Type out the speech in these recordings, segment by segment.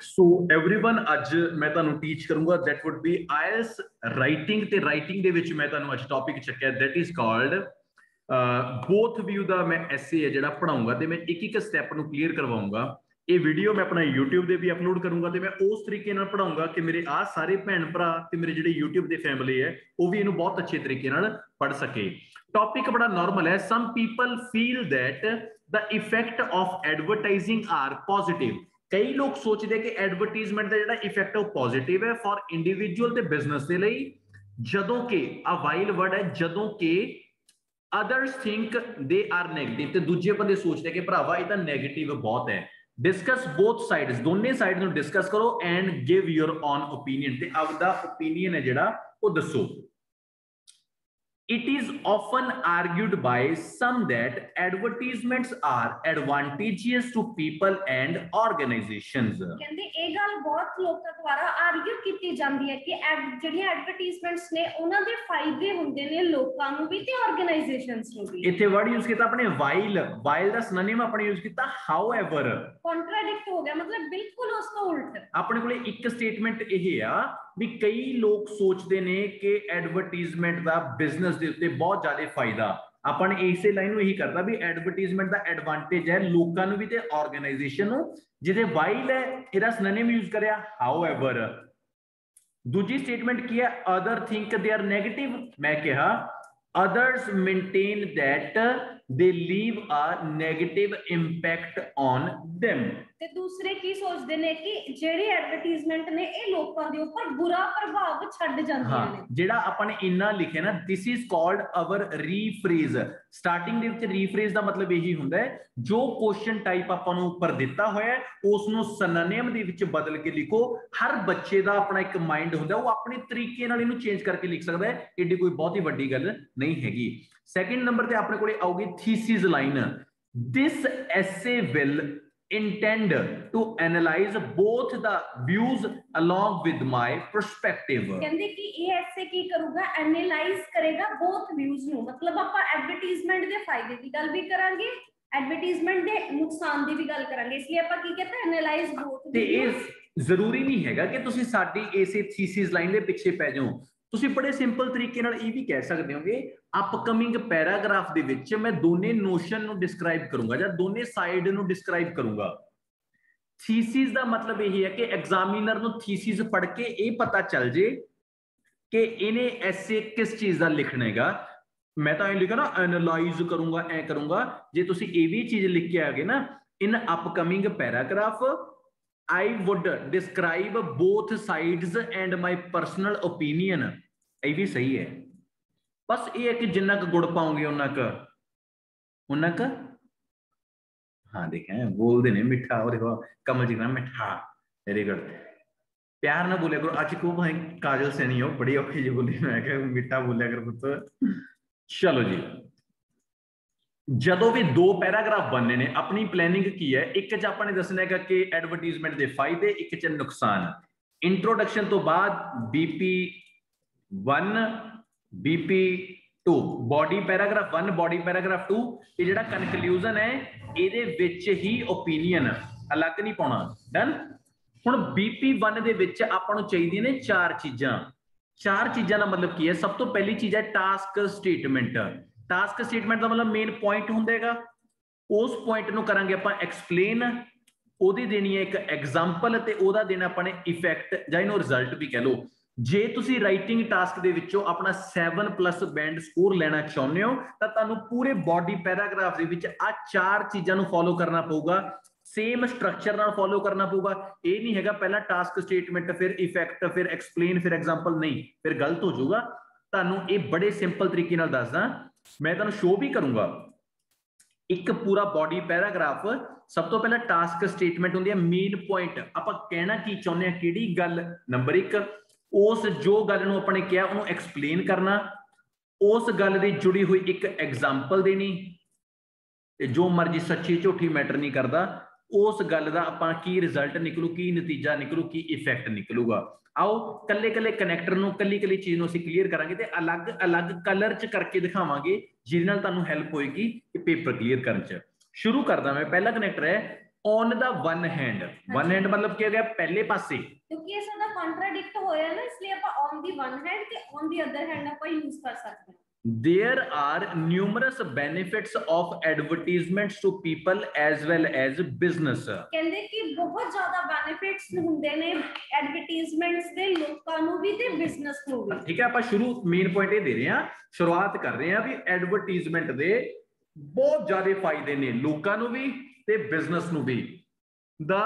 So everyone अज मैं तुहानू teach करूंगा that would be IELTS writing ते राइटिंग दे विच मैं तुहानू अज टॉपिक चक्या that is called both view दा मैं एसे है जिहड़ा पढ़ाऊंगा ते मैं एक एक स्टैप नू क्लीयर करवाऊंगा। ये वीडियो मैं अपना यूट्यूब दे भी अपलोड करूंगा ते मैं उस तरीके नाल पढ़ाऊंगा कि मेरे आ सारे भैन भरा ते मेरे जिहड़े यूट्यूब दे फैमिली है वो भी इहनू बहुत अच्छे तरीके नाल पढ़ सके। टॉपिक बड़ा नॉर्मल है। Some people feel that the effect of advertising are positive. कई लोग सोचते हैं कि एडवरटाइजमेंट का जिहड़ा इफेक्ट है वो पॉजिटिव है फॉर इंडिविजुअल ते बिजनेस दे लई, जदों के आ वाइल वर्ड है जदों के others think they are negative ते दूजे बंदे सोचते हैं कि भरावा ये तां नेगेटिव बहुत है। डिस्कस बोथ साइड्स, दोनों साइड नूं डिस्कस करो and give your on opinion ते आपदा ओपीनियन है जिहड़ा वो दसो। It is often argued by some that advertisements are advantageous to people and organizations. कहंदे ਇਹ ਗੱਲ ਬਹੁਤ ਲੋਕਾਂ ਦੁਆਰਾ ਆਰਗੂ ਕੀਤੀ ਜਾਂਦੀ ਹੈ ਕਿ ਜਿਹੜੀਆਂ ਐਡਵਰਟਾਈਜ਼ਮੈਂਟਸ ਨੇ ਉਹਨਾਂ ਦੇ ਫਾਇਦੇ ਹੁੰਦੇ ਨੇ ਲੋਕਾਂ ਨੂੰ ਵੀ ਤੇ ਆਰਗੇਨਾਈਜੇਸ਼ਨਸ ਨੂੰ ਵੀ। ਇੱਥੇ ਵਰਡ ਯੂਜ਼ ਕੀਤਾ ਆਪਣੇ while ਦਾ ਸਿਨੋਨਿਮ ਆਪਣੇ ਯੂਜ਼ ਕੀਤਾ however। ਕੰਟਰਾਡਿਕਟ ਹੋ ਗਿਆ, ਮਤਲਬ ਬਿਲਕੁਲ ਉਸ ਤੋਂ ਉਲਟ। ਆਪਣੇ ਕੋਲੇ ਇੱਕ ਸਟੇਟਮੈਂਟ ਇਹ ਆ ਵੀ ਕਈ ਲੋਕ ਸੋਚਦੇ ਨੇ ਕਿ ਐਡਵਰਟਾਈਜ਼ਮੈਂਟ ਦਾ ਬਿਜ਼ਨਸ ਦੇ ਉੱਤੇ ਬਹੁਤ ਜ਼ਿਆਦਾ ਫਾਇਦਾ। ਆਪਾਂ ਨੇ ਇਸੇ ਲਾਈਨ ਨੂੰ ਇਹੀ ਕਰਦਾ ਵੀ ਐਡਵਰਟਾਈਜ਼ਮੈਂਟ ਦਾ ਐਡਵਾਂਟੇਜ ਹੈ ਲੋਕਾਂ ਨੂੰ ਵੀ ਤੇ ਆਰਗੇਨਾਈਜੇਸ਼ਨ ਨੂੰ। ਜਿਹਦੇ ਵਾਈਲ ਹੈ ਇਹਦਾ ਸਿਨੋਨਿਮ ਯੂਜ਼ ਕਰਿਆ ਹਾਊਐਵਰ। ਦੂਜੀ ਸਟੇਟਮੈਂਟ ਕੀ ਹੈ? Other think they are negative. ਮੈਂ ਕਿਹਾ others maintain that they leave a negative impact on them। ਤੇ ਦੂਸਰੇ ਕੀ ਸੋਚਦੇ ਨੇ ਕਿ ਜਿਹੜੀ ਐਡਵਰਟਾਈਜ਼ਮੈਂਟ ਨੇ ਇਹ ਲੋਕਾਂ ਦੇ ਉੱਪਰ ਬੁਰਾ ਪ੍ਰਭਾਵ ਛੱਡ ਜਾਂਦੀਆਂ ਨੇ। ਜਿਹੜਾ ਆਪਾਂ ਨੇ ਇੰਨਾ ਲਿਖਿਆ ਨਾ this is called our rephrase। Starting ਦੇ ਵਿੱਚ ਰੀਫਰੇਜ਼ ਦਾ ਮਤਲਬ ਇਹੀ ਹੁੰਦਾ ਹੈ ਜੋ ਕੁਐਸਚਨ ਟਾਈਪ ਆਪਾਂ ਨੂੰ ਉੱਪਰ ਦਿੱਤਾ ਹੋਇਆ ਹੈ ਉਸ ਨੂੰ ਸਿਨੋਨਿਮ ਦੇ ਵਿੱਚ ਬਦਲ ਕੇ ਲਿਖੋ। ਹਰ ਬੱਚੇ ਦਾ ਆਪਣਾ ਇੱਕ ਮਾਈਂਡ ਹੁੰਦਾ, ਉਹ ਆਪਣੇ ਤਰੀਕੇ ਨਾਲ ਇਹਨੂੰ ਚੇਂਜ ਕਰਕੇ ਲਿਖ ਸਕਦਾ ਹੈ, ਏਡੀ ਕੋਈ ਬਹੁਤੀ ਵੱਡੀ ਗੱਲ ਨਹੀਂ ਹੈਗੀ। ਸੈਕਿੰਡ ਨੰਬਰ ਤੇ ਆਪਣੇ ਕੋਲੇ ਆਊਗੀ thesis line. This essay will intend to analyze both the views along with my perspective। ਕਹਿੰਦੇ ਕਿ ਇਹ ਐਸੇ ਕੀ ਕਰੂਗਾ? ਐਨਾਲਾਈਜ਼ ਕਰੇਗਾ both views ਨੂੰ। ਮਤਲਬ ਆਪਾਂ ਐਡਵਰਟਾਈਜ਼ਮੈਂਟ ਦੇ ਫਾਇਦੇ ਦੀ ਗੱਲ ਵੀ ਕਰਾਂਗੇ, ਐਡਵਰਟਾਈਜ਼ਮੈਂਟ ਦੇ ਨੁਕਸਾਨ ਦੀ ਵੀ ਗੱਲ ਕਰਾਂਗੇ। ਇਸ ਲਈ ਆਪਾਂ ਕੀ ਕਹਿੰਦੇ ਐਨਾਲਾਈਜ਼ both। ਤੇ ਇਹ ਜ਼ਰੂਰੀ ਨਹੀਂ ਹੈਗਾ ਕਿ ਤੁਸੀਂ ਸਾਡੀ ਇਸੇ ਥੀਸਿਸ ਲਾਈਨ ਦੇ ਪਿੱਛੇ ਪੈ ਜਾਓ। ਤੁਸੀਂ ਬੜੇ ਸਿੰਪਲ ਤਰੀਕੇ ਨਾਲ ਇਹ ਵੀ ਕਹਿ ਸਕਦੇ ਹੋਗੇ ਅਪਕਮਿੰਗ ਪੈਰਾਗ੍ਰਾਫ ਦੇ ਵਿੱਚ ਮੈਂ ਦੋਨੇ ਨੋਸ਼ਨ ਨੂੰ ਡਿਸਕ੍ਰਾਈਬ ਕਰੂੰਗਾ ਜਾਂ ਦੋਨੇ ਸਾਈਡ ਨੂੰ ਡਿਸਕ੍ਰਾਈਬ ਕਰੂੰਗਾ। ਥੀਸਿਸ ਦਾ ਮਤਲਬ ਇਹ ਹੈ ਕਿ ਐਗਜ਼ਾਮੀਨਰ ਨੂੰ ਥੀਸਿਸ ਪੜ੍ਹ ਕੇ ਇਹ ਪਤਾ ਚੱਲ ਜੇ ਕਿ ਇਹਨੇ ਐਸੇ ਕਿਸ ਚੀਜ਼ ਦਾ ਲਿਖਣਾ ਹੈਗਾ। ਮੈਂ ਤਾਂ ਇਹ ਲਿਖਾ ਨਾ ਐਨਾਲਾਈਜ਼ ਕਰੂੰਗਾ, ਐ ਕਰੂੰਗਾ। ਜੇ ਤੁਸੀਂ ਇਹ ਵੀ ਚੀਜ਼ ਲਿਖ ਕੇ ਆਗੇ ਨਾ in upcoming paragraph I would describe both sides and my personal opinion। ਇਹ ਵੀ ਸਹੀ ਹੈ, ਬਸ ਇਹ ਹੈ ਕਿ ਜਿੰਨਾ ਕੁ ਗੁੜ ਪਾਉਂਗੇ ਉਹਨਾਂ ਕ ਹਾਂ ਦੇਖਿਆ ਬੋਲਦੇ ਨੇ ਮਿੱਠਾ। ਉਹ ਦੇਖੋ ਕਮਲ ਜੀ ਨਾ ਮਿੱਠਾ, ਵੈਰੀ ਗੁੱਡ। ਪਿਆਰ ਨਾਲ ਬੋਲਿਆ ਕਰੋ। ਅੱਜ ਕੋ ਭਾਈ ਕਾਜਲ ਸੈਣੀ ਹੋ ਬੜੀ ਔਖੀ ਜੀ ਬੋਲੀ, ਮੈਂ ਕਿਹਾ ਮਿੱਠਾ ਬੋਲਿਆ ਕਰ ਪੁੱਤ। ਚਲੋ ਜੀ, ਜਦੋਂ ਵੀ ਦੋ ਪੈਰਾਗ੍ਰਾਫ ਬਣਨੇ ਨੇ ਆਪਣੀ ਪਲੈਨਿੰਗ ਕੀ ਹੈ? ਇੱਕ ਚ ਆਪਾਂ ਨੇ ਦੱਸਣਾ ਹੈਗਾ ਕਿ ਐਡਵਰਟਾਈਜ਼ਮੈਂਟ ਦੇ ਫਾਇਦੇ, ਇੱਕ ਚ ਨੁਕਸਾਨ। ਇੰਟਰੋਡਕਸ਼ਨ ਤੋਂ ਬਾਅਦ BP1 BP2 body paragraph 1 body paragraph 2। ਇਹ ਜਿਹੜਾ ਕਨਕਲੂਜਨ ਹੈ ਇਹਦੇ ਵਿੱਚ ਹੀ ਓਪੀਨੀਅਨ, ਅਲੱਗ ਨਹੀਂ ਪਾਉਣਾ। ਡਨ। ਹੁਣ BP1 ਦੇ ਵਿੱਚ ਆਪਾਂ ਨੂੰ ਚਾਹੀਦੀਆਂ ਨੇ ਚਾਰ ਚੀਜ਼ਾਂ। ਚਾਰ ਚੀਜ਼ਾਂ ਦਾ ਮਤਲਬ ਕੀ ਹੈ? ਸਭ ਤੋਂ ਪਹਿਲੀ ਚੀਜ਼ ਹੈ ਟਾਸਕ ਸਟੇਟਮੈਂਟ। टास्क स्टेटमेंट का मतलब मेन पॉइंट होंगे, उस पॉइंट ਨੂੰ ਕਰਾਂਗੇ ਆਪਾਂ ਐਕਸਪਲੇਨ। ਉਹਦੀ ਦੇਣੀ ਹੈ ਇੱਕ ਐਗਜ਼ਾਮਪਲ ਤੇ ਉਹਦਾ ਦੇਣਾ ਆਪਾਂ ਨੇ ਇਫੈਕਟ ਜਾਂ ਇਹਨੂੰ ਰਿਜ਼ਲਟ ਵੀ ਕਹਿ ਲਓ। ਜੇ ਤੁਸੀਂ ਰਾਈਟਿੰਗ ਟਾਸਕ ਦੇ ਵਿੱਚੋਂ ਆਪਣਾ 7+ ਬੈਂਡ ਸਕੋਰ ਲੈਣਾ ਚਾਹੁੰਦੇ ਹੋ ਤਾਂ ਤੁਹਾਨੂੰ ਪੂਰੇ ਬੋਡੀ ਪੈਰਾਗ੍ਰਾਫ ਦੇ ਵਿੱਚ ਆ ਚਾਰ ਚੀਜ਼ਾਂ ਨੂੰ ਫੋਲੋ ਕਰਨਾ ਪਊਗਾ। ਸੇਮ ਸਟਰਕਚਰ ਨਾਲ ਫੋਲੋ ਕਰਨਾ ਪਊਗਾ। ਇਹ ਨਹੀਂ ਹੈਗਾ ਪਹਿਲਾਂ ਟਾਸਕ ਸਟੇਟਮੈਂਟ ਫਿਰ ਇਫੈਕਟ ਫਿਰ ਐਕਸਪਲੇਨ ਫਿਰ ਐਗਜ਼ਾਮਪਲ, ਨਹੀਂ, ਫਿਰ ਗਲਤ ਹੋ ਜਾਊਗਾ। ਤੁਹਾਨੂੰ ਇਹ ਬੜੇ ਸਿੰਪਲ ਤਰੀਕੇ ਨਾਲ ਦੱਸਦਾ। मैं तुहानू शो भी करूंगा एक पूरा बॉडी पैराग्राफ। सब तो पहला टास्क स्टेटमेंट होंदी है मेन पॉइंट, आपां कहना की चाहुंदे आ किहड़ी गल। नंबर 1 उस जो गल नूं आपां ने कहा उहनूं एक्सप्लेन करना, उस गल दी जुड़ी हुई एक एग्जाम्पल देनी। जो मर्जी सच्ची झूठी मैटर नहीं करता, उस गल दा आपां की रिजल्ट निकलू, की नतीजा निकलू, की इफेक्ट निकलूगा। आओ कल्ले कल्ले कनैक्टर नूं कल्ली कल्ली चीज़ नूं असीं क्लीयर करांगे ते अलग अलग कलर च करके दिखावांगे, जिहदे नाल तुहानूं हैल्प होएगी कि पेपर क्लीयर करन च। शुरू करदा मैं। पहला कनैक्टर है ऑन द वन हैंड मतलब क्या हो गया पहले पासे, क्योंकि ये साਡਾ कॉन्ट्राडिक्ट होया ना, इसलिए ਆਪਾਂ ऑन दी वन हैंड ਤੇ ऑन दी अदर हैंड ਆਪਾਂ यूज कर सकते हैं। There are numerous benefits of advertisements to people as well as business. ਕਹਿੰਦੇ ਕਿ ਬਹੁਤ ਜ਼ਿਆਦਾ ਬੈਨੀਫਿਟਸ ਹੁੰਦੇ ਨੇ ਐਡਵਰਟਾਈਜ਼ਮੈਂਟਸ ਦੇ ਲੋਕਾਂ ਨੂੰ ਵੀ ਤੇ ਬਿਜ਼ਨਸ ਨੂੰ ਵੀ। ਠੀਕ ਹੈ, ਆਪਾਂ ਸ਼ੁਰੂ ਮੇਨ ਪੁਆਇੰਟ ਇਹ ਦੇ ਰਹੇ ਹਾਂ, ਸ਼ੁਰੂਆਤ ਕਰ ਰਹੇ ਹਾਂ ਵੀ ਐਡਵਰਟਾਈਜ਼ਮੈਂਟ ਦੇ ਬਹੁਤ ਜ਼ਿਆਦਾ ਫਾਇਦੇ ਨੇ ਲੋਕਾਂ ਨੂੰ ਵੀ ਤੇ ਬਿਜ਼ਨਸ ਨੂੰ ਵੀ। The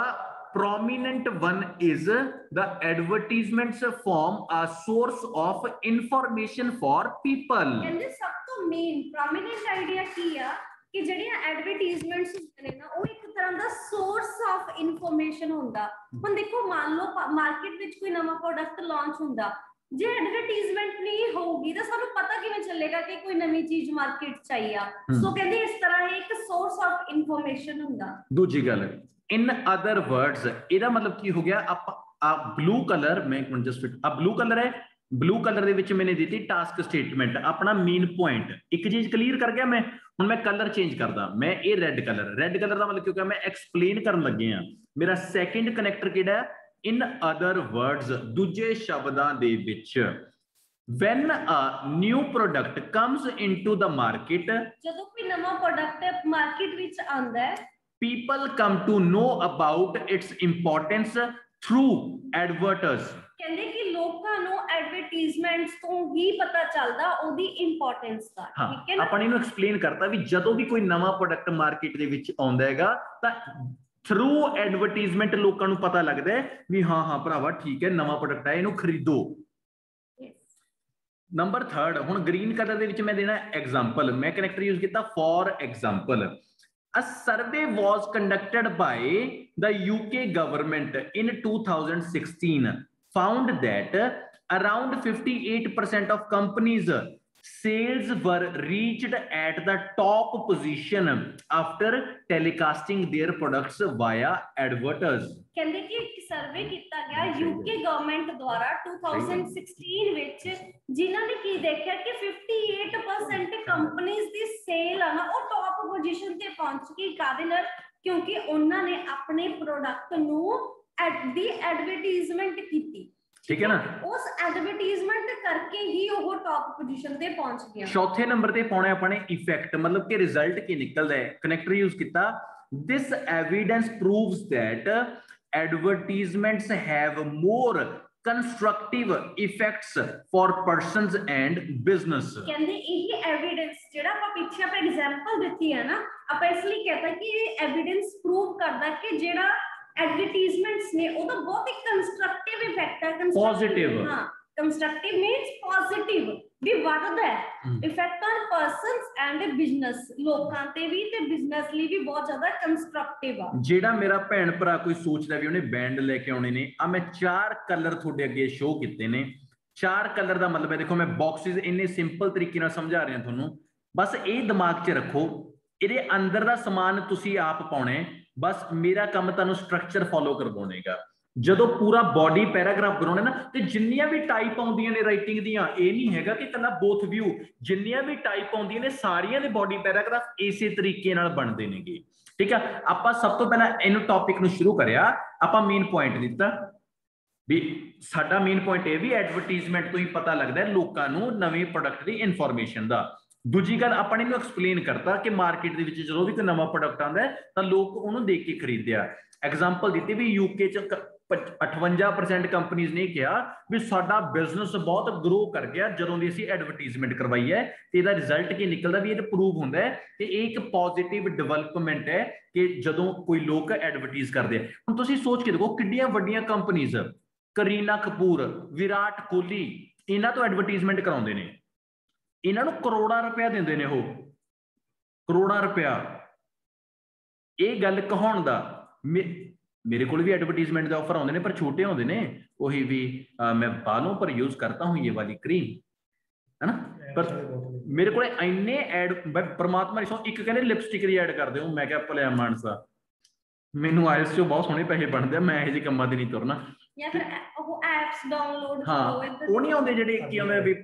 prominent one is the advertisements form a source of information for people. ਕਹਿੰਦੇ ਸਭ ਤੋਂ ਮੇਨ ਪ੍ਰੋਮਿਨੈਂਟ ਆਈਡੀਆ ਕੀ ਆ ਕਿ ਜਿਹੜੀਆਂ ਐਡਵਰਟਾਈਜ਼ਮੈਂਟਸ ਹੁੰਦੇ ਨੇ ਨਾ ਉਹ ਇੱਕ ਤਰ੍ਹਾਂ ਦਾ ਸੋਰਸ ਆਫ ਇਨਫੋਰਮੇਸ਼ਨ ਹੁੰਦਾ। ਹੁਣ ਦੇਖੋ ਮੰਨ ਲਓ ਮਾਰਕੀਟ ਵਿੱਚ ਕੋਈ ਨਵਾਂ ਪ੍ਰੋਡਕਟ ਲਾਂਚ ਹੁੰਦਾ, ਜੇ ਐਡਵਰਟਾਈਜ਼ਮੈਂਟ ਨਹੀਂ ਹੋਊਗੀ ਤਾਂ ਸਾਨੂੰ ਪਤਾ ਕਿਵੇਂ ਚੱਲੇਗਾ ਕਿ ਕੋਈ ਨਵੀਂ ਚੀਜ਼ ਮਾਰਕੀਟ ਚ ਆਈ ਆ। ਸੋ ਕਹਿੰਦੇ ਇਸ ਤਰ੍ਹਾਂ ਇਹ ਇੱਕ ਸੋਰਸ ਆਫ ਇਨਫੋਰਮੇਸ਼ਨ ਹੁੰਦਾ। ਦੂਜੀ ਗੱਲ in other words ਇਹਦਾ ਮਤਲਬ ਕੀ ਹੋ ਗਿਆ, ਆਪਾਂ ਬਲੂ ਕਲਰ ਮੈਂ ਜਸਟ ਬਲੂ ਕਲਰ ਹੈ, ਬਲੂ ਕਲਰ ਦੇ ਵਿੱਚ ਮੈਨੇ ਦਿੱਤੀ ਟਾਸਕ ਸਟੇਟਮੈਂਟ, ਆਪਣਾ ਮੇਨ ਪੁਆਇੰਟ ਇੱਕ ਚੀਜ਼ ਕਲੀਅਰ ਕਰ ਗਿਆ। ਮੈਂ ਹੁਣ ਮੈਂ ਕਲਰ ਚੇਂਜ ਕਰਦਾ, ਮੈਂ ਇਹ ਰੈੱਡ ਕਲਰ ਦਾ ਮਤਲਬ ਕਿਉਂਕਿ ਮੈਂ ਐਕਸਪਲੇਨ ਕਰਨ ਲੱਗੇ ਆ। ਮੇਰਾ ਸੈਕਿੰਡ ਕਨੈਕਟਰ ਕਿਹੜਾ, in other words ਦੂਜੇ ਸ਼ਬਦਾਂ ਦੇ ਵਿੱਚ when a new product comes into the market, ਜਦੋਂ ਕੋਈ ਨਵਾਂ ਪ੍ਰੋਡਕਟ ਮਾਰਕੀਟ ਵਿੱਚ ਆਉਂਦਾ ਹੈ, people come to know about its importance through adverts. ਕਹਿੰਦੇ ਕਿ ਲੋਕਾਂ ਨੂੰ ਐਡਵਰਟਾਈਜ਼ਮੈਂਟਸ ਤੋਂ ਹੀ ਪਤਾ ਚੱਲਦਾ ਉਹਦੀ ਇੰਪੋਰਟੈਂਸ ਦਾ। ਠੀਕ ਹੈ ਨਾ, ਆਪਾਂ ਨੇ ਇਹਨੂੰ ਐਕਸਪਲੇਨ ਕਰਤਾ ਵੀ ਜਦੋਂ ਵੀ ਕੋਈ ਨਵਾਂ ਪ੍ਰੋਡਕਟ ਮਾਰਕੀਟ ਦੇ ਵਿੱਚ ਆਉਂਦਾ ਹੈਗਾ ਤਾਂ ਥਰੂ ਐਡਵਰਟਾਈਜ਼ਮੈਂਟ ਲੋਕਾਂ ਨੂੰ ਪਤਾ ਲੱਗਦਾ ਹੈ ਵੀ ਹਾਂ ਭਰਾਵਾ ਠੀਕ ਹੈ ਨਵਾਂ ਪ੍ਰੋਡਕਟ ਹੈ ਇਹਨੂੰ ਖਰੀਦੋ। ਨੰਬਰ 3 ਹੁਣ ਗ੍ਰੀਨ ਕਲਰ ਦੇ ਵਿੱਚ ਮੈਂ ਦੇਣਾ ਐਗਜ਼ਾਮਪਲ, ਮੈਂ ਕਨੈਕਟਰ ਯੂਜ਼ ਕੀਤਾ for example. A survey was conducted by the UK government in 2016 found that around 58% of companies' sales were reached at the top position after telecasting their products via adverts. ਕਹਿੰਦੇ ਕਿ ਇੱਕ survey ਕੀਤਾ ਗਿਆ UK government ਦੁਆਰਾ 2016 ਵਿੱਚ, ਜਿਨ੍ਹਾਂ ਨੇ ਕੀ ਦੇਖਿਆ ਕਿ 58% ਕੰਪਨੀਆਂ ਦੀ ਸੇਲ ਆ ਨਾ ਉਹ ਟੌਪ ਪੋਜੀਸ਼ਨ ਤੇ ਪਹੁੰਚ ਗਈ। ਕਾਹਦੇ ਨਾਲ? ਕਿਉਂਕਿ ਉਹਨਾਂ ਨੇ ਆਪਣੇ ਪ੍ਰੋਡਕਟ ਨੂੰ ਦੀ ਐਡਵਰਟਾਈਜ਼ਮੈਂਟ ਕੀਤੀ। ਠੀਕ ਹੈ ਨਾ, ਉਸ ਐਡਵਰਟਾਈਜ਼ਮੈਂਟ ਕਰਕੇ ਹੀ ਉਹ ਟੌਪ ਪੋਜੀਸ਼ਨ ਤੇ ਪਹੁੰਚ ਗਿਆ। ਚੌਥੇ ਨੰਬਰ ਤੇ ਪਾਉਣਾ ਆਪਣੇ ਇਫੈਕਟ, ਮਤਲਬ ਕਿ ਰਿਜ਼ਲਟ ਕੀ ਨਿਕਲਦਾ ਹੈ। ਕਨੈਕਟਰ ਯੂਜ਼ ਕੀਤਾ, this evidence proves that advertisements have more constructive effects for persons and business. ਕਹਿੰਦੇ ਇਹ ਐਵੀਡੈਂਸ ਜਿਹੜਾ ਆਪਾਂ ਪਿੱਛੇ ਆਪਾਂ ਐਗਜ਼ਾਮਪਲ ਦਿੱਤੀ ਹੈ ਨਾ, ਆਪਾਂ ਇਸ ਲਈ ਕਹਤਾ ਕਿ ਇਹ ਐਵੀਡੈਂਸ ਪ੍ਰੂਵ ਕਰਦਾ ਕਿ ਜਿਹੜਾ ਐਡਵਰਟਾਈਜ਼ਮੈਂਟਸ ਨੇ ਉਹਦਾ ਬਹੁਤ ਹੀ ਕੰਸਟਰਕਟਿਵ ਇਫੈਕਟ ਹੈ। ਪੋਜ਼ਿਟਿਵ, ਹਾਂ ਕੰਸਟਰਕਟਿਵ ਮੀਨਸ ਪੋਜ਼ਿਟਿਵ ਵੀ ਵੱਧਦਾ ਹੈ effect on persons and business, ਲੋਕਾਂ ਤੇ ਵੀ ਤੇ ਬਿਜ਼ਨਸ ਲਈ ਵੀ ਬਹੁਤ ਜ਼ਿਆਦਾ ਕੰਸਟਰਕਟਿਵ ਆ। ਜਿਹੜਾ ਮੇਰਾ ਭੈਣ ਭਰਾ ਕੋਈ ਸੋਚਦਾ ਵੀ ਉਹਨੇ ਬੈਂਡ ਲੈ ਕੇ ਆਉਣੇ ਨੇ, ਆ ਮੈਂ 4 ਕਲਰ ਤੁਹਾਡੇ ਅੱਗੇ ਸ਼ੋਅ ਕੀਤੇ ਨੇ। 4 ਕਲਰ ਦਾ ਮਤਲਬ ਹੈ, ਦੇਖੋ ਮੈਂ ਬਾਕਸਿਸ ਇੰਨੇ ਸਿੰਪਲ ਤਰੀਕੇ ਨਾਲ ਸਮਝਾ ਰਿਹਾ ਤੁਹਾਨੂੰ, ਬਸ ਇਹ ਦਿਮਾਗ 'ਚ ਰੱਖੋ ਇਹਦੇ ਅੰਦਰ ਦਾ ਸਮਾਨ ਤੁਸੀਂ ਆਪ ਪਾਉਣਾ, ਬਸ ਮੇਰਾ ਕੰਮ ਤੁਹਾਨੂੰ ਸਟਰਕਚਰ ਫੋਲੋ ਕਰਵਾਉਣੇਗਾ। ਜਦੋਂ ਪੂਰਾ ਬੋਡੀ ਪੈਰਾਗ੍ਰਾਫ ਬਣਾਉਣਾ ਨਾ, ਤੇ ਜਿੰਨੀਆਂ ਵੀ ਟਾਈਪ ਆਉਂਦੀਆਂ ਨੇ ਰਾਈਟਿੰਗ ਦੀਆਂ, ਇਹ ਨਹੀਂ ਹੈਗਾ ਕਿ ਇਕੱਲਾ ਬੋਥ ਵਿਊ, ਜਿੰਨੀਆਂ ਵੀ ਟਾਈਪ ਆਉਂਦੀਆਂ ਨੇ ਸਾਰੀਆਂ ਦੇ ਬੋਡੀ ਪੈਰਾਗ੍ਰਾਫ ਇਸੇ ਤਰੀਕੇ ਨਾਲ ਬਣਦੇ ਨੇਗੇ। ਠੀਕ ਆ, ਆਪਾਂ ਸਭ ਤੋਂ ਪਹਿਲਾਂ ਇਹਨੂੰ ਟੌਪਿਕ ਨੂੰ ਸ਼ੁਰੂ ਕਰਿਆ, ਆਪਾਂ ਮੇਨ ਪੁਆਇੰਟ ਦਿੱਤਾ ਵੀ ਸਾਡਾ ਮੇਨ ਪੁਆਇੰਟ ਇਹ ਵੀ ਐਡਵਰਟਾਈਜ਼ਮੈਂਟ ਤੋਂ ਹੀ ਪਤਾ ਲੱਗਦਾ ਲੋਕਾਂ ਨੂੰ ਨਵੇਂ ਪ੍ਰੋਡਕਟ ਦੀ ਇਨਫੋਰਮੇਸ਼ਨ ਦਾ। ਦੂਜੀ ਗੱਲ ਆਪਾਂ ਨੇ ਇਹਨੂੰ ਐਕਸਪਲੇਨ ਕਰਤਾ ਕਿ ਮਾਰਕੀਟ ਦੇ ਵਿੱਚ ਜਦੋਂ ਵੀ ਕੋਈ ਨਵਾਂ ਪ੍ਰੋਡਕਟ ਆਉਂਦਾ ਤਾਂ ਲੋਕ ਉਹਨੂੰ ਦੇਖ ਕੇ ਖਰੀਦਦੇ ਆ। ਐਗਜ਼ਾਮਪਲ ਦਿੱਤੀ ਵੀ ਯੂਕੇ 'ਚ 58% ਕੰਪਨੀਆਂ ਨੇ ਕਿਹਾ ਵੀ ਸਾਡਾ ਬਿਜ਼ਨਸ ਬਹੁਤ ਗਰੋ ਕਰ ਗਿਆ ਜਦੋਂ ਦੀ ਅਸੀਂ ਐਡਵਰਟਾਈਜ਼ਮੈਂਟ ਕਰਵਾਈ ਹੈ, ਤੇ ਇਹਦਾ ਰਿਜ਼ਲਟ ਕੀ ਨਿਕਲਦਾ ਵੀ ਇਹ ਪ੍ਰੂਵ ਹੁੰਦਾ ਹੈ ਕਿ ਇਹ ਇੱਕ ਪੋਜ਼ਿਟਿਵ ਡਿਵੈਲਪਮੈਂਟ ਹੈ ਕਿ ਜਦੋਂ ਕੋਈ ਲੋਕ ਐਡਵਰਟਾਈਜ਼ ਕਰਦੇ ਆ। ਹੁਣ ਤੁਸੀਂ ਸੋਚ ਕੇ ਦੇਖੋ ਕਿੰਨੀਆਂ ਵੱਡੀਆਂ ਕੰਪਨੀਆਂ, ਕਰੀਨਾ ਕਪੂਰ, ਵਿਰਾਟ ਕੋਹਲੀ, ਇਹਨਾਂ ਤੋਂ ਐਡਵਰਟਾਈਜ਼ਮੈਂਟ ਕਰਾਉਂਦੇ ਨੇ, ਇਹਨਾਂ ਨੂੰ ਕਰੋੜਾਂ ਰੁਪਇਆ ਦਿੰਦੇ ਨੇ, ਉਹ ਕਰੋੜਾਂ ਰੁਪਇਆ। ਇਹ ਗੱਲ ਕਹਾਉਣ ਦਾ मेरे को भी एडवर्टाइजमेंट के ऑफर आते हैं पर छोटे होते हैं, वही भी मैं बालों पर यूज करता हूँ ये वाली क्रीम है ना, पर मेरे को इन्ने एड परमात्मा एक कहते लिपस्टिक की एड कर दो, मैं क्या भलिया मानसा मैनू आइल्स चो बहुत सोहने पैसे बनते, मैं यह कामां ते नहीं तुरना। या फिर वो एप्स डाउनलोड हाँ वो नहीं आते जेडे की आंदे भी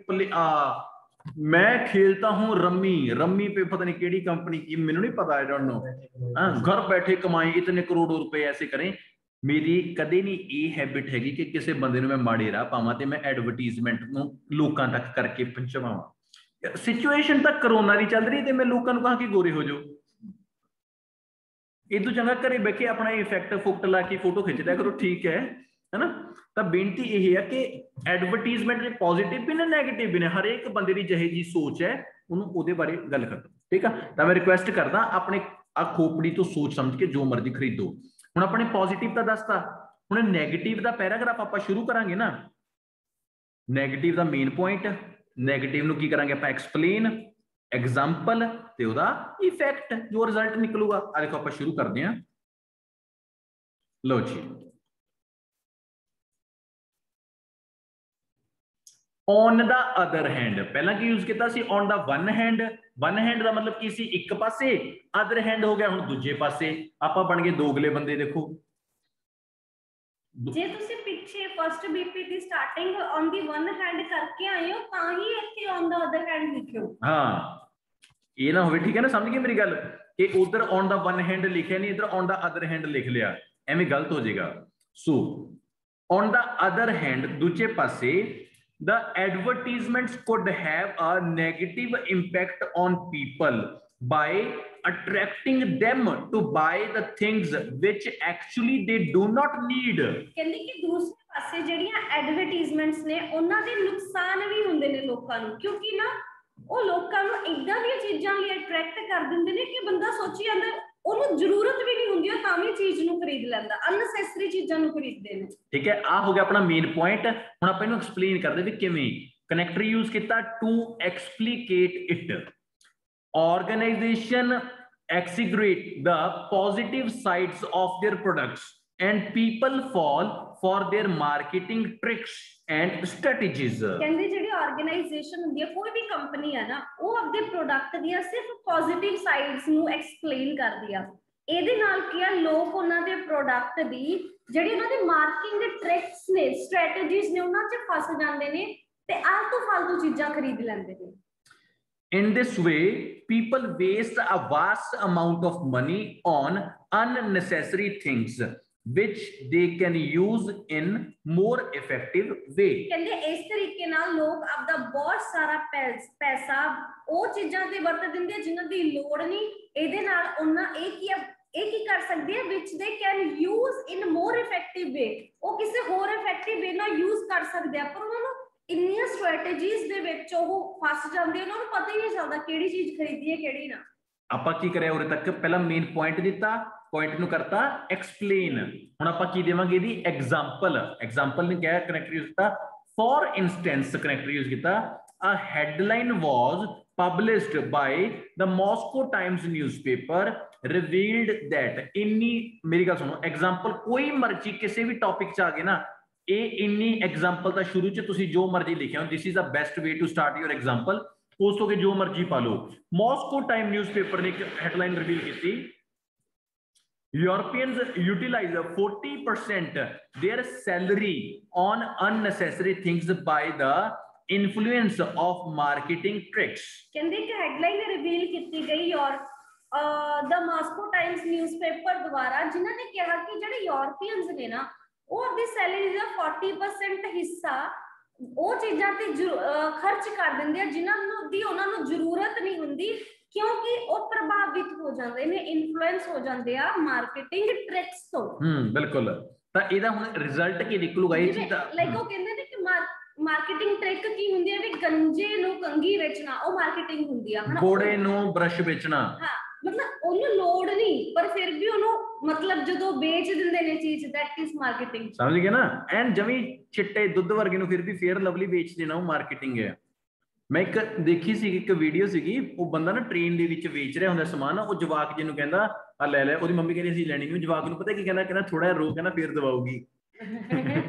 मैं खेलता हूँ रम्मी, रम्मी पे पता नहीं केड़ी कंपनी की, मैंने नहीं पता, आई डोंट नो। घर बैठे कमाए इतने करोड़ों रुपए ऐसे करें। मेरी कदे नहीं ये हैबिट हैगी कि किसी बंदे मैं माड़े राह पावां ते मैं एडवरटाइजमेंट लोकां तक करके पहुंचावां। सिचुएशन तक कोरोना की चल रही, मैं लोगों को कहा कि गोरे हो जाओ। इदू चंगा घरे बैठे अपना इफेक्ट फुकट ला के फोटो खिंच लिया करो, ठीक है ना। तो बेनती यही है कि एडवरटाइजमेंट में पॉजिटिव भी ने नैगेटिव भी ने, हर एक बंदे की ਜਿਹੇ जी सोच है उन्होंने बारे गल कर, ठीक है। तो मैं रिक्वेस्ट करदा अपने आ खोपड़ी तो सोच समझ के जो मर्जी खरीदो। हुण अपने पॉजिटिव का दसता, हुण नैगेटिव का पैराग्राफ आप शुरू करांगे ना। नैगेटिव का मेन पॉइंट, नैगेटिव नूं की करांगे आपां एक्सप्लेन, एग्जाम्पल ते ओहदा इफेक्ट जो रिजल्ट निकलूगा। आ देखो आप शुरू करते हैं। लो जी, ऑन द अदर हैंड पहला की यूज किया सी on the one hand. One hand का मतलब की सी एक पासे, अदर हैंड हो गया हुण दूजे पासे। आप बन गए दोगले बंदे। देखो जे तुसी पिछे first BP the starting on the one hand करके आए हो तां ही इथे ऑन द अदर हैंड लिखियो। हाँ ये ना हो, ठीक है ना, समझ गए मेरी गल कि उधर ऑन द वन हैंड लिखे नहीं, इधर ऑन द अदर हैंड लिख लिया, एवं गलत हो जाएगा। So on the other hand दूजे पासे the advertisements could have a negative impact on people by attracting them to buy the things which actually they do not need। ਕਹਿੰਦੇ ਕਿ ਦੂਸਰੇ ਪਾਸੇ ਜਿਹੜੀਆਂ ਐਡਵਰਟਾਈਜ਼ਮੈਂਟਸ ਨੇ ਉਹਨਾਂ ਦੇ ਨੁਕਸਾਨ ਵੀ ਹੁੰਦੇ ਨੇ ਲੋਕਾਂ ਨੂੰ, ਕਿਉਂਕਿ ਨਾ ਉਹ ਲੋਕਾਂ ਨੂੰ ਇਦਾਂ ਦੀਆਂ ਚੀਜ਼ਾਂ ਲਈ ਅਟਰੈਕਟ ਕਰ ਦਿੰਦੇ ਨੇ ਕਿ ਬੰਦਾ ਸੋਚੀ ਜਾਂਦਾ ਉਹਨੂੰ ਜ਼ਰੂਰਤ ਵੀ ਨਹੀਂ ਹੁੰਦੀ, ਉਹ ਤਾਂ ਵੀ ਚੀਜ਼ ਨੂੰ ਖਰੀਦ ਲੈਂਦਾ, ਅਨਨੈਸੈਸਰੀ ਚੀਜ਼ਾਂ ਨੂੰ ਖਰੀਦਦੇ ਨੇ। ਠੀਕ ਹੈ, ਆ ਹੋ ਗਿਆ ਆਪਣਾ ਮੇਨ ਪੁਆਇੰਟ। ਹੁਣ ਆਪਾਂ ਇਹਨੂੰ ਐਕਸਪਲੇਨ ਕਰਦੇ ਵੀ ਕਿਵੇਂ। ਕਨੈਕਟਰ ਯੂਜ਼ ਕੀਤਾ to explicate it. Organisation exaggerate the positive sides of their products and people fall for their marketing tricks and strategies। ਕਹਿੰਦੇ ਜਿਹੜੀ ਆਰਗੇਨਾਈਜੇਸ਼ਨ ਹੁੰਦੀ ਹੈ, ਕੋਈ ਵੀ ਕੰਪਨੀ ਹੈ ਨਾ, ਉਹ ਆਪਣੇ ਪ੍ਰੋਡਕਟ ਦੀਆਂ ਸਿਰਫ ਪੋਜ਼ਿਟਿਵ ਸਾਈਡਸ ਨੂੰ ਐਕਸਪਲੇਨ ਕਰਦੀ ਆ। ਇਹਦੇ ਨਾਲ ਕੀ ਆ, ਲੋਕ ਉਹਨਾਂ ਦੇ ਪ੍ਰੋਡਕਟ ਦੀ ਜਿਹੜੀ ਉਹਨਾਂ ਦੇ ਮਾਰਕੀਟਿੰਗ ਦੇ ਟ੍ਰਿਕਸ ਨੇ, ਸਟ੍ਰੈਟੇਜੀਜ਼ ਨੇ, ਉਹਨਾਂ 'ਚ ਫਸ ਜਾਂਦੇ ਨੇ ਤੇ ਆਲਤੂ ਫਾਲਤੂ ਚੀਜ਼ਾਂ ਖਰੀਦ ਲੈਂਦੇ ਨੇ। In this way, people waste a vast amount of money on unnecessary things which they can use in more effective way। ਕਹਿੰਦੇ ਇਸ ਤਰੀਕੇ ਨਾਲ ਲੋਕ ਆਪਦਾ ਬਹੁਤ ਸਾਰਾ ਪੈਸਾ ਉਹ ਚੀਜ਼ਾਂ ਤੇ ਵਰਤ ਦਿੰਦੇ ਆ ਜਿਨ੍ਹਾਂ ਦੀ ਲੋੜ ਨਹੀਂ। ਇਹਦੇ ਨਾਲ ਉਹਨਾਂ ਇਹ ਕੀ ਕਰ ਸਕਦੇ ਆ, which they can use in more effective way। ਉਹ ਕਿਸੇ ਹੋਰ ਇਫੈਕਟਿਵ ਵੇ ਨਾਲ ਯੂਜ਼ ਕਰ ਸਕਦੇ ਆ, ਪਰ ਉਹਨਾਂ ਨੂੰ ਇੰਨੀਆਂ ਸਟ੍ਰੈਟੇਜੀਜ਼ ਦੇ ਵਿੱਚ ਉਹ ਫਸ ਜਾਂਦੇ, ਉਹਨਾਂ ਨੂੰ ਪਤਾ ਹੀ ਨਹੀਂ ਚੱਲਦਾ ਕਿਹੜੀ ਚੀਜ਼ ਖਰੀਦੀਏ ਕਿਹੜੀ ਨਾ। ਆਪਾਂ ਕੀ ਕਰਿਆ ਉਰੇ ਤੱਕ, ਪਹਿਲਾਂ ਮੇਨ ਪੁਆਇੰਟ ਦਿੱਤਾ, ਪੁਆਇੰਟ ਨੂੰ ਕਰਤਾ ਐਕਸਪਲੇਨ। ਹੁਣ ਆਪਾਂ ਕੀ ਦੇਵਾਂਗੇ ਇਹਦੀ ਐਗਜ਼ਾਮਪਲ। ਐਗਜ਼ਾਮਪਲ ਨੇ ਕਿਹਾ ਕਨੈਕਟਰ ਯੂਜ਼ ਕੀਤਾ। ਫॉर ਇੰਸਟੈਂਸ ਕਨੈਕਟਰ ਯੂਜ਼ ਕੀਤਾ, a headline was published by the Moscow Times newspaper revealed that ਇੰਨੀ, ਮੇਰੀ ਗੱਲ ਸੁਣੋ, ਐਗਜ਼ਾਮਪਲ ਕੋਈ ਮਰਜ਼ੀ ਕਿਸੇ ਵੀ ਟੌਪਿਕ 'ਚ ਆ ਗਏ ਨਾ, ਇਹ ਇੰਨੀ ਐਗਜ਼ਾਮਪਲ ਦਾ ਸ਼ੁਰੂ 'ਚ ਤੁਸੀਂ ਜੋ ਮਰਜ਼ੀ ਲਿਖਿਆ, this is the best way to start your example. ਉਸ ਤੋਂ ਜੋ ਮਰਜ਼ੀ ਪਾ ਲਓ। ਮੌਸਕੋ ਟਾਈਮ ਨਿਊਜ਼ਪੇਪਰ ਨੇ ਇੱਕ ਹੈਡਲਾਈਨ ਰਿਵੀਲ ਕੀਤੀ, Europeans utilize 40% their salary on unnecessary things by the influence of marketing tricks। ਕਹਿੰਦੇ ਕਿ ਹੈਡਲਾਈਨ ਰਿਵੀਲ ਕੀਤੀ ਗਈ ਦ ਮਾਸਕੋ ਟਾਈਮਸ ਨਿਊਜ਼ਪੇਪਰ ਦੁਆਰਾ, ਜਿਨ੍ਹਾਂ ਨੇ ਕਿਹਾ ਕਿ ਜਿਹੜੇ ਯੂਰਪੀਅਨਸ ਨੇ ਨਾ, ਉਹ ਆਪਣੀ ਸੈਲਰੀ ਦਾ 40% ਹਿੱਸਾ ਉਹ ਚੀਜ਼ਾਂ ਤੇ ਖਰਚ ਕਰ ਦਿੰਦੇ ਆ ਜਿਨ੍ਹਾਂ ਨੂੰ ਦੀ ਉਹਨਾਂ ਨੂੰ ਜ਼ਰੂਰਤ ਨਹੀਂ ਹੁੰਦੀ, ਕਿਉਂਕਿ ਉਹ ਪ੍ਰਭਾਵਿਤ ਹੋ ਜਾਂਦੇ ਨੇ, ਇਨਫਲੂਐਂਸ ਹੋ ਜਾਂਦੇ ਆ ਮਾਰਕੀਟਿੰਗ ਟ੍ਰਿਕਸ ਤੋਂ। ਬਿਲਕੁਲ। ਤਾਂ ਇਹਦਾ ਹੁਣ ਰਿਜ਼ਲਟ ਕੀ ਨਿਕਲੂਗਾ ਇਹ ਚੀਜ਼ ਦਾ? ਲਾਈਕ ਉਹ ਕਹਿੰਦੇ ਨੇ ਕਿ ਮਾਰਕੀਟਿੰਗ ਟ੍ਰਿਕ ਕੀ ਹੁੰਦੀ ਹੈ, ਵੀ ਗੰਜੇ ਨੂੰ ਕੰਘੀ ਵੇਚਣਾ, ਉਹ ਮਾਰਕੀਟਿੰਗ ਹੁੰਦੀ ਆ। ਘੋੜੇ ਨੂੰ ਬ੍ਰਸ਼ ਵੇਚਣਾ, ਹਾਂ, ਮਤਲਬ ਉਹਨੂੰ ਲੋੜ ਨਹੀਂ, ਪਰ ਫਿਰ ਵੀ ਉਹਨੂੰ ਮਤਲਬ ਜਦੋਂ ਵੇਚ ਦਿੰਦੇ ਨੇ ਚੀਜ਼, ਦੈਟ ਇਜ਼ ਮਾਰਕੀਟਿੰਗ। ਸਮਝ ਗਏ ਨਾ? ਐਂਡ ਜਮੀ ਚਿੱਟੇ ਦੁੱਧ ਵਰਗੇ ਨੂੰ ਫਿਰ ਵੀ ਫੇਅਰ ਲਵਲੀ ਵੇਚ ਦੇਣਾ, ਉਹ ਮਾਰਕੀਟਿੰਗ ਹੈ। ਮੈਂ ਇੱਕ ਦੇਖੀ ਸੀ, ਇੱਕ ਵੀਡੀਓ ਸੀਗੀ, ਉਹ ਬੰਦਾ ਨਾ ਟ੍ਰੇਨ ਦੇ ਵਿੱਚ ਵੇਚ ਰਿਹਾ ਹੁੰਦਾ ਸਮਾਨ, ਉਹ ਜਵਾਕ ਜਿਹਨੂੰ ਕਹਿੰਦਾ ਆ ਲੈ ਲੈ, ਉਹਦੀ ਮੰਮੀ ਕਹਿੰਦੀ ਅਸੀਂ ਲੈਣੀ ਨਹੀਂ, ਜਵਾਕ ਨੂੰ ਪਤਾ ਕੀ ਕਹਿੰਦਾ, ਕਹਿੰਦਾ ਥੋੜਾ ਜਿਹਾ ਰੋ, ਕਹਿੰਦਾ ਫੇਰ ਦਵਾਉਗੀ।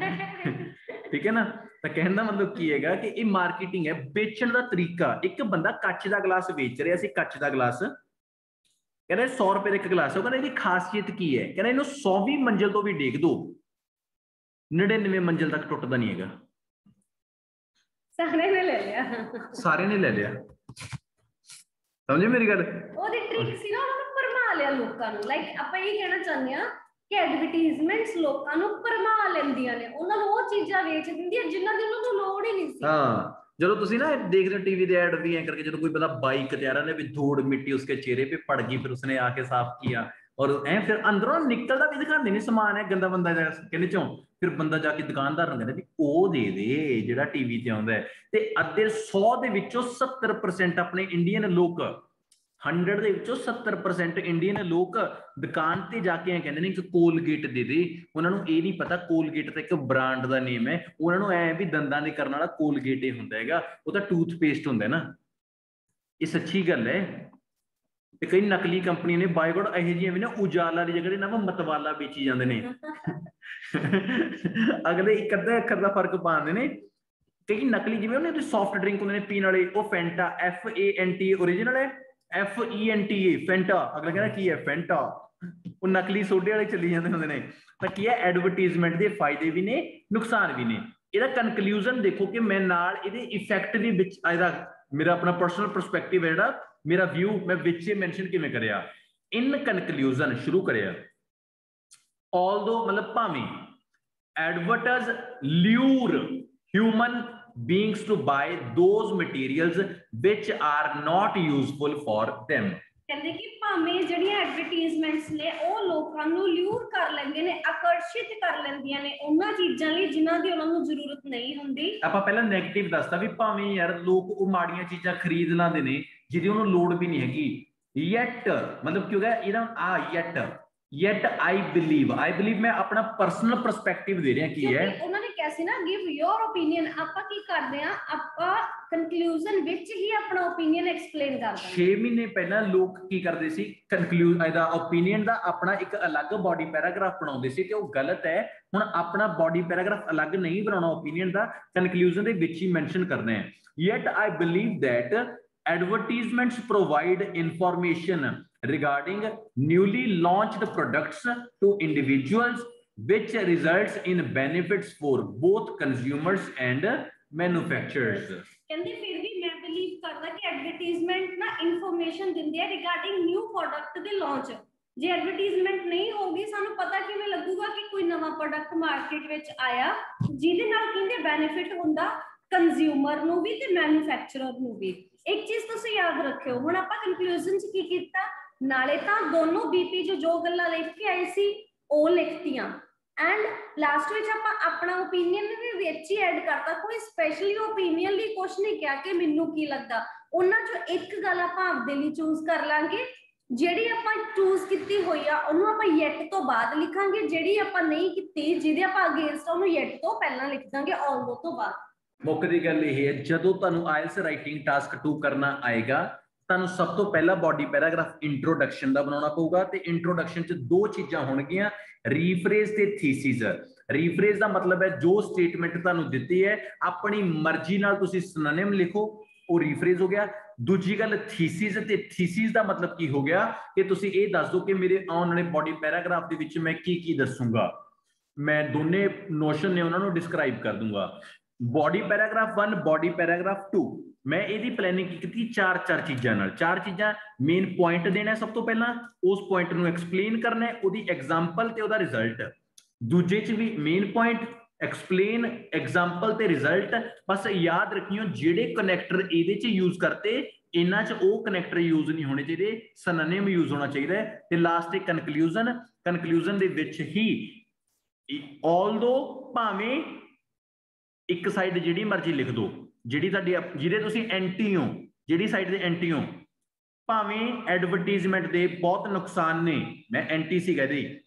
ਠੀਕ ਹੈ ਨਾ? ਤਾਂ ਕਹਿਣ ਦਾ ਮਤਲਬ ਕੀ ਹੈਗਾ ਕਿ ਇਹ ਮਾਰਕੀਟਿੰਗ ਹੈ, ਵੇਚਣ ਦਾ ਤਰੀਕਾ। ਇੱਕ ਬੰਦਾ ਕੱਚ ਦਾ ਗਲਾਸ ਵੇਚ ਰਿਹਾ ਸੀ, ਕੱਚ ਦਾ ਗਲਾਸ, ਕਹਿੰਦਾ 100 ਰੁਪਏ ਦਾ ਇੱਕ ਗਲਾਸ। ਉਹ ਕਹਿੰਦਾ ਇਹਦੀ ਖਾਸੀਅਤ ਕੀ ਹੈ? ਕਹਿੰਦਾ ਇਹਨੂੰ 100ਵੀਂ ਮੰਜ਼ਿਲ ਤੋਂ ਵੀ ਡੇਗ ਦੋ, 99 ਮੰਜ਼ਿਲ ਤੱਕ ਟੁੱਟਦਾ ਨਹੀਂ ਹੈਗਾ। सारे ने ले लिया, सारे ने ले लिया, समझे मेरी गल। ਉਹਦੀ ਟ੍ਰਿਕ ਸੀ ਨਾ, ਉਹਨਾਂ ਨੂੰ ਭਰਮਾ ਲਿਆ ਲੋਕਾਂ ਨੂੰ। ਲਾਈਕ ਆਪਾਂ ਇਹ ਕਹਿਣਾ ਚਾਹੁੰਦੇ ਆ ਕਿ ਐਡਵਰਟਾਈਜ਼ਮੈਂਟਸ ਲੋਕਾਂ ਨੂੰ ਭਰਮਾ ਲੈਂਦੀਆਂ ਨੇ, ਉਹਨਾਂ ਨੂੰ ਉਹ ਚੀਜ਼ਾਂ ਵੇਚ ਦਿੰਦੀਆਂ ਜਿਨ੍ਹਾਂ ਦੀ ਉਹਨਾਂ ਨੂੰ ਲੋੜ ਹੀ ਨਹੀਂ ਸੀ। हाँ, ਜਦੋਂ ਤੁਸੀਂ ਨਾ ਦੇਖਦੇ हो टीवी ਦੇ ਐਡ ਵੀ ਐ करके, ਜਦੋਂ कोई बंदा बाइक ते आ रहा है भी धूड़ मिट्टी उसके चेहरे पे पड़ गई, फिर उसने आके साफ किया और ऐ फिर अंदरों निकलदा भी दिखाते नहीं समान है गंदा बंदा कहने चों, फिर बंदा जाके दुकानदार ਨੂੰ ਕਹਿੰਦਾ ਵੀ ਉਹ ਦੇ ਦੇ ਜਿਹੜਾ ਟੀਵੀ ਤੇ ਆਉਂਦਾ ਹੈ। ਤੇ ਅੱਧੇ 100 ਦੇ ਵਿੱਚੋਂ 70% ਆਪਣੇ ਇੰਡੀਅਨ ਲੋਕ, 100 ਦੇ ਵਿੱਚੋਂ 70% ਇੰਡੀਅਨ ਲੋਕ ਦੁਕਾਨ ਤੇ ਜਾ ਕੇ ਐ ਕਹਿੰਦੇ ਨੇ ਕਿ ਕੋਲਗੇਟ ਦੇ ਦੇ। ਉਹਨਾਂ ਨੂੰ ਇਹ ਨਹੀਂ ਪਤਾ ਕੋਲਗੇਟ ਤਾਂ ਇੱਕ ਬ੍ਰਾਂਡ ਦਾ ਨੇਮ ਹੈ, ਉਹਨਾਂ ਨੂੰ ਐ ਵੀ ਦੰਦਾਂ ਦੇ ਕਰਨ ਵਾਲਾ ਕੋਲਗੇਟ ਹੀ ਹੁੰਦਾ ਹੈਗਾ, ਉਹ ਤਾਂ ਟੂਥਪੇਸਟ ਹੁੰਦਾ ਨਾ। ਇਹ ਸੱਚੀ ਗੱਲ ਹੈ। ਤੇ ਕਈ ਨਕਲੀ ਕੰਪਨੀਆਂ ਨੇ ਬਾਈਗੋਡ ਇਹੋ ਜਿਹੀਆਂ ਵੀ ਨਾ, ਉਜਾਲਾ ਦੀ ਜਗ੍ਹਾ ਤੇ ਨਾ ਮਤਵਾਲਾ ਵੇਚੀ ਜਾਂਦੇ ਨੇ। ਅਗਲੇ ਇੱਕ ਅੱਧੇ ਅੱਖਰ ਦਾ ਫਰਕ ਪਾਉਂਦੇ ਨੇ। ਕਈ ਨਕਲੀ ਜਿਵੇਂ ਉਹਨੇ ਸੌਫਟ ਡਰਿੰਕ ਹੁੰਦੇ ਨੇ ਪੀਣ ਵਾਲੇ, ਉਹ ਫੈਂਟਾ FANT ਓਰੀਜਨਲ ਹੈ, FENTA ਫੈਂਟਾ, ਅਗਲਾ ਕਹਿੰਦਾ ਕੀ ਹੈ ਫੈਂਟਾ। ਉਹ ਨਕਲੀ ਸੋਡੇ ਵਾਲੇ ਚੱਲੀ ਜਾਂਦੇ ਹੁੰਦੇ ਨੇ। ਤਾਂ ਕੀ ਹੈ, ਐਡਵਰਟਾਈਜ਼ਮੈਂਟ ਦੇ ਫਾਇਦੇ ਵੀ ਨੇ, ਨੁਕਸਾਨ ਵੀ ਨੇ। ਇਹਦਾ ਕਨਕਲੂਜਨ ਦੇਖੋ ਕਿ ਮੈਂ ਨਾਲ ਇਹਦੇ ਇਫੈਕਟ ਦੇ ਵਿੱਚ, ਇਹਦਾ ਮੇਰਾ ਆਪਣਾ ਪਰਸਨਲ ਪਰਸਪੈਕਟਿਵ ਹੈ ਜਿਹੜਾ ਮੇਰਾ ਵਿਊ, ਮੈਂ ਵਿੱਚ ਮੈਂਸ਼ਨ ਕਿਵੇਂ ਕਰਿਆ। ਇਨ ਕਨਕਲੂਜਨ ਸ਼ੁਰੂ ਕਰਿਆ, although मतलब ਭਾਵੇਂ advertise lure human beings to buy those materials which are not useful for them। ਕਹਿੰਦੇ ਕਿ ਭਾਵੇਂ ਜਿਹੜੀਆਂ ਐਡਵਰਟਾਈਜ਼ਮੈਂਟਸ ਨੇ ਉਹ ਲੋਕਾਂ ਨੂੰ ਲਿਊਰ ਕਰ ਲੈਂਦੇ ਨੇ, ਆਕਰਸ਼ਿਤ ਕਰ ਲੈਂਦੀਆਂ ਨੇ ਉਹਨਾਂ ਚੀਜ਼ਾਂ ਲਈ ਜਿਨ੍ਹਾਂ ਦੀ ਉਹਨਾਂ ਨੂੰ ਜ਼ਰੂਰਤ ਨਹੀਂ ਹੁੰਦੀ। ਆਪਾਂ ਪਹਿਲਾਂ ਨੈਗੇਟਿਵ ਦੱਸਦਾ ਵੀ ਭਾਵੇਂ ਯਾਰ ਲੋਕ ਉਹ ਮਾੜੀਆਂ ਚੀਜ਼ਾਂ ਖਰੀਦ ਲੈਂਦੇ ਨੇ ਜਿਹਦੀ ਉਹਨੂੰ ਲੋੜ ਵੀ ਨਹੀਂ ਹੈਗੀ। ਯੈਟ ਮਤਲਬ ਕਿਉਂ ਹੈ ਇਹਦਾ yet I believe ਮੈਂ ਆਪਣਾ ਪਰਸਨਲ ਪਰਸਪੈਕਟਿਵ ਦੇ ਰਿਹਾ ਕੀ ਹੈ। ਉਹਨਾਂ ਨੇ ਕਿਹਾ ਸੀ ਨਾ ਗਿਵ ਯੋਰ ਓਪੀਨੀਅਨ, ਆਪਾਂ ਕੀ ਕਰਦੇ ਆ, ਆਪਾਂ ਕਨਕਲੂਜਨ ਵਿੱਚ ਹੀ ਆਪਣਾ ਓਪੀਨੀਅਨ ਐਕਸਪਲੇਨ ਕਰਦੇ ਹਾਂ। 6 ਮਹੀਨੇ ਪਹਿਲਾਂ ਲੋਕ ਕੀ ਕਰਦੇ ਸੀ, ਇਹਦਾ ਓਪੀਨੀਅਨ ਦਾ ਆਪਣਾ ਇੱਕ ਅਲੱਗ ਬਾਡੀ ਪੈਰਾਗ੍ਰਾਫ ਬਣਾਉਂਦੇ ਸੀ ਤੇ ਉਹ ਗਲਤ ਹੈ। ਹੁਣ ਆਪਣਾ ਬਾਡੀ ਪੈਰਾਗ੍ਰਾਫ ਅਲੱਗ ਨਹੀਂ ਬਣਾਉਣਾ ਓਪੀਨੀਅਨ ਦਾ, ਕਨਕਲੂਜਨ ਦੇ ਵਿੱਚ ਹੀ ਮੈਂਸ਼ਨ ਕਰਨਾ ਹੈ। yet I believe that advertisements provide information regarding newly launched products to individuals which results in benefits for both consumers and manufacturers। ਕਹਿੰਦੇ ਫਿਰ ਵੀ ਮੈਂ ਬਿਲੀਵ ਕਰਦਾ ਕਿ ਐਡਵਰਟਾਈਜ਼ਮੈਂਟ ਨਾ ਇਨਫੋਰਮੇਸ਼ਨ ਦਿੰਦੇ ਆ ਰਿਗਾਰਡਿੰਗ ਨਿਊ ਪ੍ਰੋਡਕਟ ਦੇ ਲਾਂਚ। ਜੇ ਐਡਵਰਟਾਈਜ਼ਮੈਂਟ ਨਹੀਂ ਹੋਊਗੀ ਸਾਨੂੰ ਪਤਾ ਕਿਵੇਂ ਲੱਗੂਗਾ ਕਿ ਕੋਈ ਨਵਾਂ ਪ੍ਰੋਡਕਟ ਮਾਰਕੀਟ ਵਿੱਚ ਆਇਆ ਜਿਹਦੇ ਨਾਲ ਕਿੰਨੇ ਬੈਨੀਫਿਟ ਹੁੰਦਾ ਕੰਜ਼ਿਊਮਰ ਨੂੰ ਵੀ ਤੇ ਮੈਨੂਫੈਕਚਰਰ ਨੂੰ ਵੀ। ਇੱਕ ਚੀਜ਼ ਤੁਸੀਂ ਯਾਦ ਰੱਖਿਓ, ਹੁਣ ਆਪਾਂ ਕਨਕਲੂਜਨ ਚ ਕੀ ਕੀਤਾ, ਨਾਲੇ ਤਾਂ ਦੋਨੋਂ BP ਜੋ ਗੱਲਾਂ ਲਿਖ ਕੇ ਆਏ ਸੀ ਉਹ ਲਿਖਤੀਆਂ ਐਂਡ ਲਾਸਟ ਵਿੱਚ ਆਪਾਂ ਆਪਣਾ ਓਪੀਨੀਅਨ ਵੀ ਵਿੱਚ ਹੀ ਐਡ ਕਰਤਾ। ਕੋਈ ਸਪੈਸ਼ਲੀ ਓਪੀਨੀਅਨ ਲਈ ਕੁਝ ਨਹੀਂ ਕਿਹਾ ਕਿ ਮੈਨੂੰ ਕੀ ਲੱਗਦਾ, ਉਹਨਾਂ ਚੋਂ ਇੱਕ ਗੱਲ ਆਪਾਂ ਆਪਦੇ ਲਈ ਚੂਜ਼ ਕਰ ਲਾਂਗੇ। ਜਿਹੜੀ ਆਪਾਂ ਚੂਜ਼ ਕੀਤੀ ਹੋਈ ਆ ਉਹਨੂੰ ਆਪਾਂ ਯੈਟ ਤੋਂ ਬਾਅਦ ਲਿਖਾਂਗੇ, ਜਿਹੜੀ ਆਪਾਂ ਨਹੀਂ ਕੀਤੀ ਜਿਹਦੇ ਆਪਾਂ ਅਗੇਂਸਟ ਉਹਨੂੰ ਯੈਟ ਤੋਂ ਪਹਿਲਾਂ ਲਿਖ ਦਾਂਗੇ, ਆਲਦੋ ਤੋਂ ਬਾਅਦ। ਮੁੱਖ ਦੀ ਗੱਲ ਇਹ ਹੈ, ਜਦੋਂ ਤੁਹਾਨੂੰ ਆਇਲਸ ਰਾਈਟਿੰਗ ਟਾਸਕ 2 ਕਰਨਾ ਆਏਗਾ ਤੁਹਾਨੂੰ ਸਭ ਤੋਂ ਪਹਿਲਾਂ ਬਾਡੀ ਪੈਰਾਗ੍ਰਾਫ ਇੰਟਰੋਡਕਸ਼ਨ ਦਾ ਬਣਾਉਣਾ ਪਊਗਾ। ਤੇ ਇੰਟਰੋਡਕਸ਼ਨ 'ਚ 2 ਚੀਜ਼ਾਂ ਹੋਣਗੀਆਂ, ਰੀਫਰੇਜ਼ ਤੇ ਥੀਸਿਸ। ਰੀਫਰੇਜ਼ ਦਾ ਮਤਲਬ ਹੈ ਜੋ ਸਟੇਟਮੈਂਟ ਤੁਹਾਨੂੰ ਦਿੱਤੀ ਹੈ ਆਪਣੀ ਮਰਜ਼ੀ ਨਾਲ ਤੁਸੀਂ ਸਿਨੋਨਿਮ ਲਿਖੋ, ਉਹ ਰੀਫਰੇਜ਼ ਹੋ ਗਿਆ। ਦੂਜੀ ਗੱਲ ਥੀਸਿਸ, ਤੇ ਥੀਸਿਸ ਦਾ ਮਤਲਬ ਕੀ ਹੋ ਗਿਆ ਕਿ ਤੁਸੀਂ ਇਹ ਦੱਸ ਦਿਓ ਕਿ ਮੇਰੇ ਆਉਣ ਵਾਲੇ ਬਾਡੀ ਪੈਰਾਗ੍ਰਾਫ ਦੇ ਵਿੱਚ ਮੈਂ ਕੀ ਦੱਸੂਗਾ। ਮੈਂ ਦੋਨੇ ਨੋਸ਼ਨ ਨੇ ਉਹਨਾਂ ਨੂੰ ਡਿਸਕ੍ਰਾਈਬ ਕਰ ਦੂੰਗਾ। ਬੋਡੀ ਪੈਰਾਗ੍ਰਾਫ 1 ਬੋਡੀ ਪੈਰਾਗ੍ਰਾਫ 2 ਮੈਂ ਇਹਦੀ ਪਲੈਨਿੰਗ ਕੀਤੀ 4 ਚੀਜ਼ਾਂ ਨਾਲ। 4 ਚੀਜ਼ਾਂ, ਮੇਨ ਪੁਆਇੰਟ ਦੇਣਾ ਸਭ ਤੋਂ ਪਹਿਲਾਂ, ਉਸ ਪੁਆਇੰਟ ਨੂੰ ਐਕਸਪਲੇਨ ਕਰਨਾ, ਉਹਦੀ ਐਗਜ਼ਾਮਪਲ ਤੇ ਉਹਦਾ ਰਿਜ਼ਲਟ। ਦੂਜੇ ਚ ਵੀ ਮੇਨ ਪੁਆਇੰਟ, ਐਕਸਪਲੇਨ, ਐਗਜ਼ਾਮਪਲ ਤੇ ਰਿਜ਼ਲਟ। ਬਸ ਯਾਦ ਰੱਖਿਓ ਜਿਹੜੇ ਕਨੈਕਟਰ ਇਹਦੇ ਚ ਯੂਜ਼ ਕਰਤੇ ਇਹਨਾਂ ਚ ਉਹ ਕਨੈਕਟਰ ਯੂਜ਼ ਨਹੀਂ ਹੋਣੇ ਚਾਹੀਦੇ, ਸਿਨੋਨਿਮ ਯੂਜ਼ ਹੋਣਾ ਚਾਹੀਦਾ ਹੈ। ਤੇ ਲਾਸਟ ਤੇ ਕਨਕਲੂਜਨ ਦੇ ਵਿੱਚ ਹੀ ਆਲਦੋ ਭਾਵੇਂ ਇੱਕ ਸਾਈਡ ਜਿਹੜੀ ਮਰਜ਼ੀ ਲਿਖ ਦੋ, ਜਿਹੜੀ ਤੁਹਾਡੀ ਜਿਹਦੇ ਤੁਸੀਂ ਐਂਟੀ ਹੋ, ਜਿਹੜੀ ਸਾਈਡ ਦੇ ਐਂਟੀ ਹੋ, ਭਾਵੇਂ ਐਡਵਰਟਾਈਜ਼ਮੈਂਟ ਦੇ ਬਹੁਤ ਨੁਕਸਾਨ ਨੇ, ਮੈਂ ਐਂਟੀ ਸੀਗਾ ਇਹਦੇ,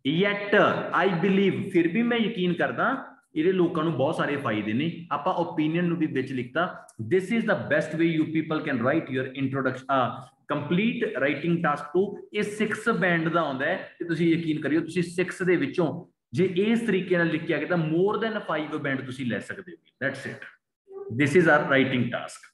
ਯੈਟ ਆਈ ਬਿਲੀਵ ਫਿਰ ਵੀ ਮੈਂ ਯਕੀਨ ਕਰਦਾ ਇਹਦੇ ਲੋਕਾਂ ਨੂੰ ਬਹੁਤ ਸਾਰੇ ਫਾਇਦੇ ਨੇ। ਆਪਾਂ ਓਪੀਨੀਅਨ ਨੂੰ ਵੀ ਵਿੱਚ ਲਿਖਤਾ। This is the best way you people can write your introduction complete writing task 2। ਇਹ 6 ਬੈਂਡ ਦਾ ਆਉਂਦਾ ਹੈ ਤੇ ਤੁਸੀਂ ਯਕੀਨ ਕਰਿਓ ਤੁਸੀਂ 6 ਦੇ ਵਿੱਚੋਂ ਜੇ ਇਸ ਤਰੀਕੇ ਨਾਲ ਲਿਖਿਆ ਗਿਆ ਤਾਂ ਮੋਰ ਦੈਨ 5 ਬੈਂਡ ਤੁਸੀਂ ਲੈ ਸਕਦੇ ਹੋ। That's it, this is our writing task.